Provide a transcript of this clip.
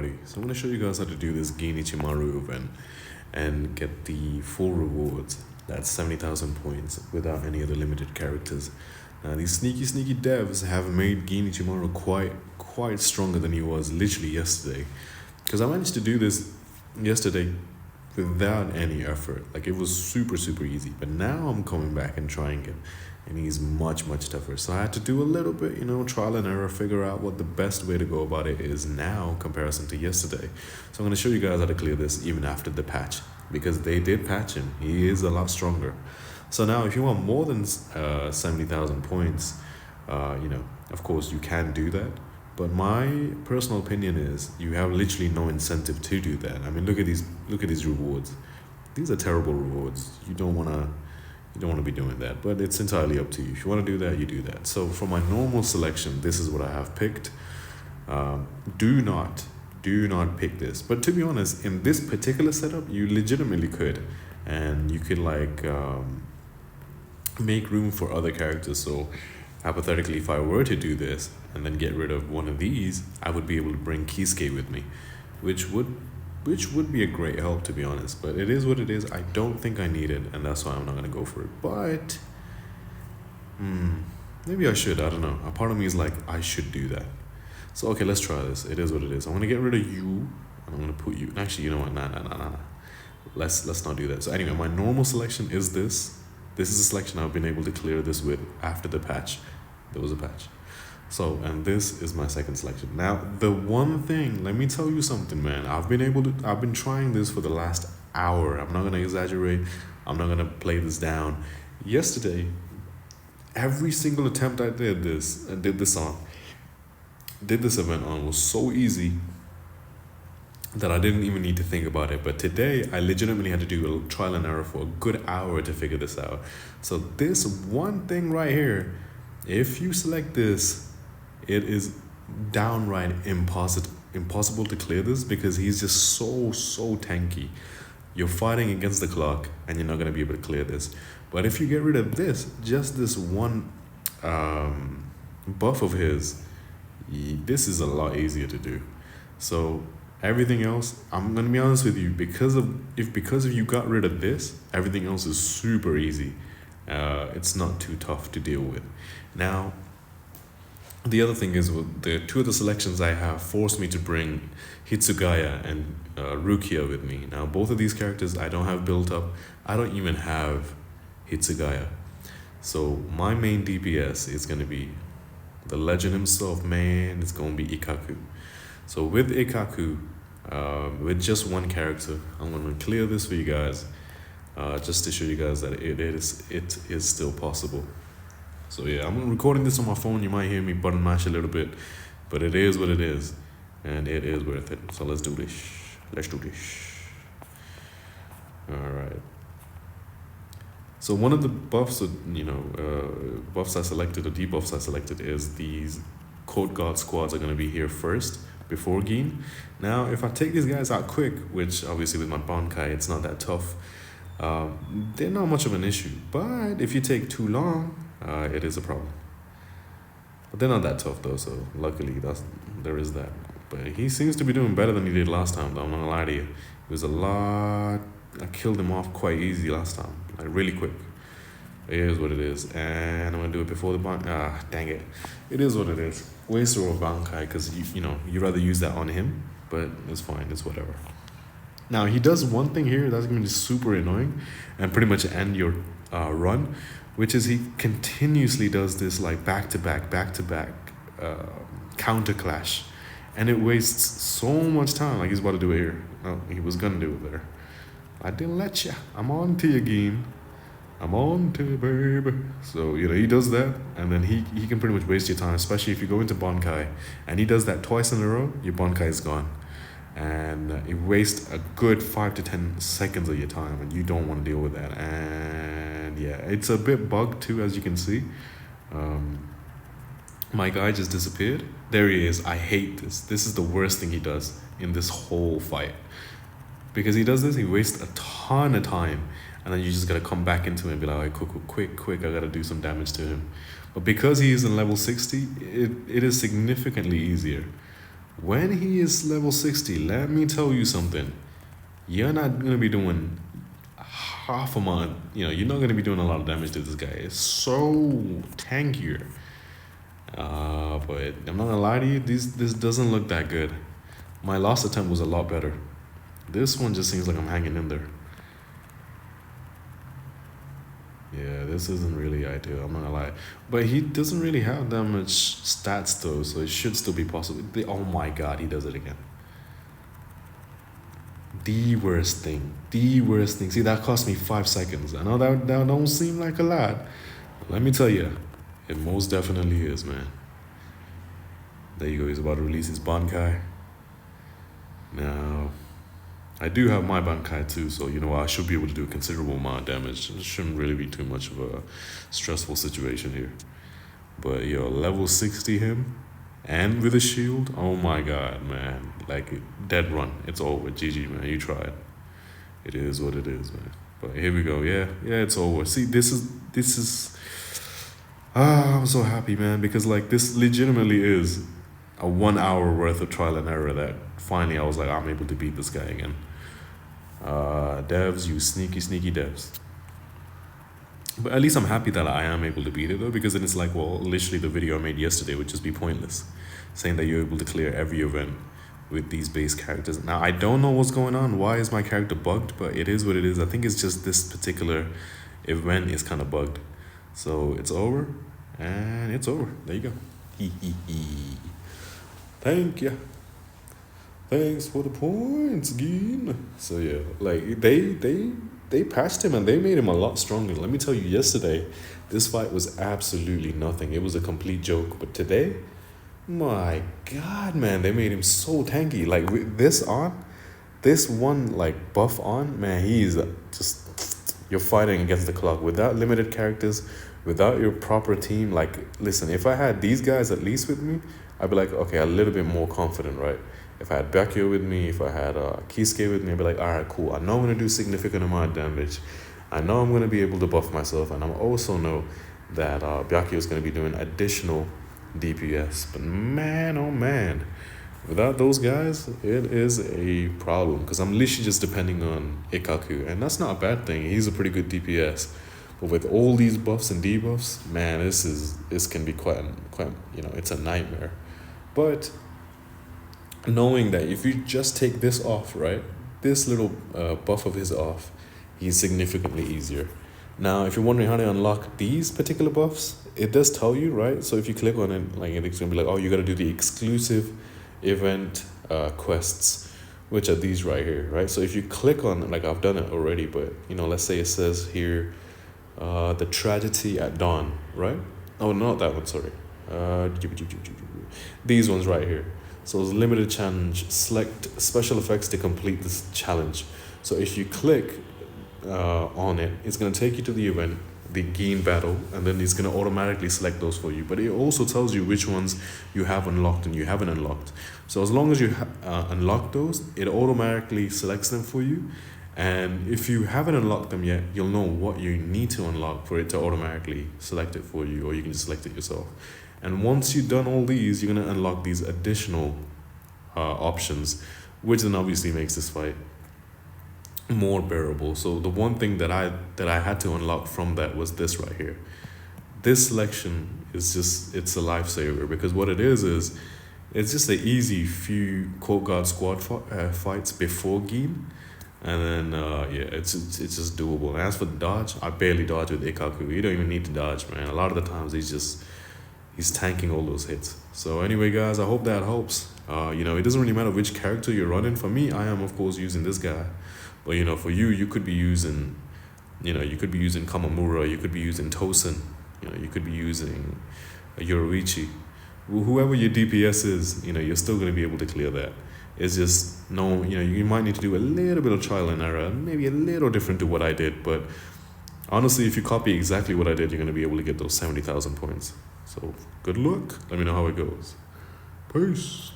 everybody. So I'm going to show you guys how to do this Genichimaru event and get the full rewards. That's 70,000 points without any other limited characters. Now these sneaky devs have made Genichimaru quite stronger than he was literally yesterday. Because I managed to do this yesterday without any effort. Like, it was super easy. But now I'm coming back and trying it, and he's much tougher. So I had to do a little bit, trial and error, figure out what the best way to go about it is now in comparison to yesterday. So I'm going to show you guys how to clear this even after the patch, because they did patch him. He is a lot stronger. So now if you want more than 70,000 points, of course you can do that. But my personal opinion is you have literally no incentive to do that. I mean, look at these rewards. These are terrible rewards. You don't want to be doing that, but it's entirely up to you. If you want to do that, you do that. So for my normal selection, this is what I have picked. Do not pick this. But to be honest, in this particular setup, you legitimately could, and you could make room for other characters. So hypothetically, if I were to do this and then get rid of one of these, I would be able to bring Kisuke with me, which would be a great help, to be honest. But it is what it is. I don't think I need it, and that's why I'm not going to go for it. But maybe I should. I don't know. A part of me is like, I should do that. So okay, let's try this. It is what it is. I'm going to get rid of you, and I'm going to put you. Actually, you know what? Nah. Let's not do that. So anyway, my normal selection is this. This is a selection I've been able to clear this with after the patch. There was a patch. So, and this is my second selection. Now, the one thing, let me tell you something, man. I've been trying this for the last hour. I'm not going to exaggerate. I'm not going to play this down. Yesterday, every single attempt I did this event on was so easy that I didn't even need to think about it. But today, I legitimately had to do a trial and error for a good hour to figure this out. So this one thing right here, if you select this, it is downright impossible to clear this, because he's just so tanky. You're fighting against the clock, and you're not going to be able to clear this. But if you get rid of this, just this one buff of his, this is a lot easier to do. So everything else, I'm going to be honest with you, because of you got rid of this, everything else is super easy. It's not too tough to deal with. Now, the other thing is, the two of the selections I have forced me to bring Hitsugaya and Rukia with me. Now, both of these characters I don't have built up. I don't even have Hitsugaya. So my main DPS is going to be the legend himself, man. It's going to be Ikkaku. So with Ikkaku, with just one character, I'm going to clear this for you guys, just to show you guys that it is still possible. So yeah, I'm recording this on my phone. You might hear me button mash a little bit, but it is what it is, and it is worth it. So let's do this. All right. So one of the buffs, buffs I selected, or debuffs I selected, is these Code Guard squads are going to be here first before Gin. Now, if I take these guys out quick, which obviously with my Bankai, it's not that tough, they're not much of an issue. But if you take too long, it is a problem. But they're not that tough though, so luckily there is that. But he seems to be doing better than he did last time, though. I'm not gonna lie to you. It was a lot. I killed him off quite easy last time, like really quick. It is what it is, and I'm gonna do it before the Bankai. Dang it! It is what it is. Waste of Bankai, because you rather use that on him, but it's fine. It's whatever. Now he does one thing here that's gonna be super annoying, and pretty much end your run, which is he continuously does this like back to back counter clash, and it wastes so much time. Like, he's about to do it here. No, he was gonna do it there. I didn't let you. I'm on to you again. I'm on to you, baby. So he does that, and then he can pretty much waste your time, especially if you go into Bankai, and he does that twice in a row. Your Bankai is gone, and it wastes a good 5 to 10 seconds of your time, and you don't want to deal with that. And yeah, it's a bit bugged too, as you can see. My guy just disappeared. There he is. I hate this. This is the worst thing he does in this whole fight, because he does this, he wastes a ton of time, and then you just gotta come back into it and be like, quick, I gotta do some damage to him. But because he is in level 60, it is significantly easier. When he is level 60, let me tell you something. You're not gonna be doing half amount. You're not gonna be doing a lot of damage to this guy. It's so tankier. But I'm not gonna lie to you. This doesn't look that good. My last attempt was a lot better. This one just seems like I'm hanging in there. Yeah, this isn't really ideal, I'm not gonna lie. But he doesn't really have that much stats though, so it should still be possible. Oh my god, he does it again. The worst thing. The worst thing. See, that cost me 5 seconds. I know that don't seem like a lot. But let me tell you, it most definitely is, man. There you go, he's about to release his Bankai. Now, I do have my Bankai too, so I should be able to do a considerable amount of damage. It shouldn't really be too much of a stressful situation here. But level 60 him, and with a shield, oh my god, man. Like, dead run. It's over. GG, man. You tried. It is what it is, man. But here we go. Yeah, it's over. See, this is I'm so happy, man, because like this legitimately is a 1 hour worth of trial and error that finally I was like, I'm able to beat this guy again. Devs, you sneaky devs. But at least I'm happy that I am able to beat it though, because then it's like, well, literally the video I made yesterday would just be pointless, saying that you're able to clear every event with these base characters. Now, I don't know what's going on. Why is my character bugged? But it is what it is. I think it's just this particular event is kind of bugged. So it's over, and it's over. There you go. Thank you. Thanks for the points, Gene. So yeah, like they patched him and they made him a lot stronger. Let me tell you, yesterday, this fight was absolutely nothing. It was a complete joke. But today, my God, man, they made him so tanky. Like with this one like buff on, man, he's just, you're fighting against the clock. Without limited characters, without your proper team, like, listen, if I had these guys at least with me, I'd be like, okay, a little bit more confident, right? If I had Byakuya with me, if I had Kisuke with me, I'd be like, all right, cool. I know I'm going to do significant amount of damage. I know I'm going to be able to buff myself. And I also know that Byakuya is going to be doing additional DPS. But man, oh man, without those guys, it is a problem. Because I'm literally just depending on Ikkaku. And that's not a bad thing. He's a pretty good DPS. But with all these buffs and debuffs, man, this can be quite it's a nightmare. But knowing that if you just take this off, right, this little buff of his off, he's significantly easier. Now, if you're wondering how to unlock these particular buffs, it does tell you, right? So if you click on it, like it's gonna be like, oh, you gotta do the exclusive event quests, which are these right here, right? So if you click on, like I've done it already, but let's say it says here, the tragedy at dawn, right? Oh, not that one, sorry. These ones right here. So it's limited challenge. Select special effects to complete this challenge. So if you click on it, it's going to take you to the event, the Gin battle, and then it's going to automatically select those for you. But it also tells you which ones you have unlocked and you haven't unlocked. So as long as you unlock those, it automatically selects them for you. And if you haven't unlocked them yet, you'll know what you need to unlock for it to automatically select it for you, or you can just select it yourself. And once you've done all these, you're going to unlock these additional options, which then obviously makes this fight more bearable. So the one thing that I had to unlock from that was this right here. This selection is just, it's a lifesaver, because what it is it's just an easy few Court Guard squad fights before Gin. And then, it's just doable. And as for the dodge, I barely dodge with Ikkaku. You don't even need to dodge, man. A lot of the times he's tanking all those hits. So anyway, guys, I hope that helps. It doesn't really matter which character you're running. For me, I am, of course, using this guy. But, for you could be using, Kamamura, you could be using Tosin, you could be using Yoruichi. Whoever your DPS is, you're still going to be able to clear that. It's just, you might need to do a little bit of trial and error, maybe a little different to what I did. But honestly, if you copy exactly what I did, you're going to be able to get those 70,000 points. So good luck. Let me know how it goes. Peace.